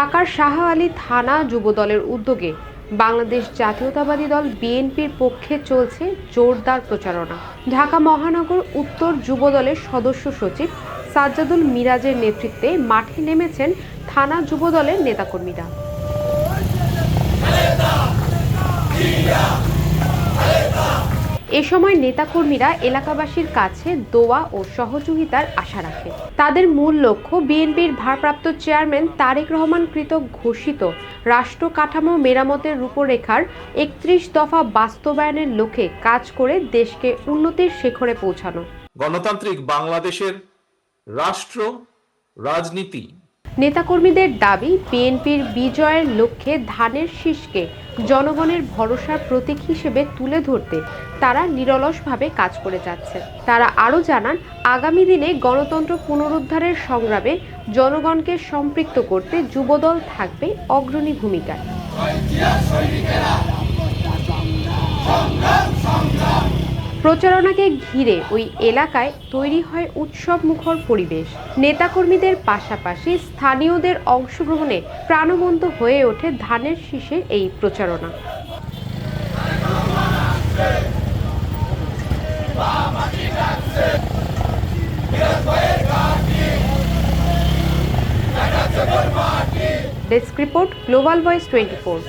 ঢাকার শাহ আলী থানা যুবদলের উদ্যোগে বাংলাদেশ জাতীয়তাবাদী দল বিএনপির পক্ষে চলছে জোরদার প্রচারণা। ঢাকা মহানগর উত্তর যুবদলের সদস্য সচিব সাজ্জাদুল মিরাজের নেতৃত্বে মাঠে নেমেছেন থানা যুবদলের নেতাকর্মীরা। এ সময় নেতাকর্মীরা এলাকাবাসীর কাছে দোয়া ও সহযোগিতার আশা রাখে। তাদের মূল লক্ষ্য বিএনপির ভারপ্রাপ্ত চেয়ারম্যান তারেক রহমান কৃতক ঘোষিত রাষ্ট্র কাঠামো মেরামতের রূপরেখার ৩১ দফা বাস্তবায়নের লক্ষ্যে কাজ করে দেশকে উন্নতির শিখরে পৌঁছানো। গণতান্ত্রিক বাংলাদেশের রাষ্ট্র রাজনীতি। নেতাকর্মীদের দাবি, বিএনপির বিজয়ের লক্ষ্যে ধানের শীষকে জনগণের ভরসার প্রতীক হিসেবে তুলে ধরতে তারা নিরলসভাবে কাজ করে যাচ্ছে। তারা আরও জানান, আগামী দিনে গণতন্ত্র পুনরুদ্ধারের সংগ্রামে জনগণকে সম্পৃক্ত করতে যুবদল থাকবে অগ্রণী ভূমিকায়। প্রচারণাকে ঘিরে ওই এলাকায় তৈরি হয় উৎসব মুখর পরিবেশ। নেতাকর্মীদের পাশাপাশি স্থানীয়দের অংশগ্রহণে প্রাণবন্ত হয়ে ওঠে ধানের শীষের এই প্রচারণা। Desk report, global voice 24।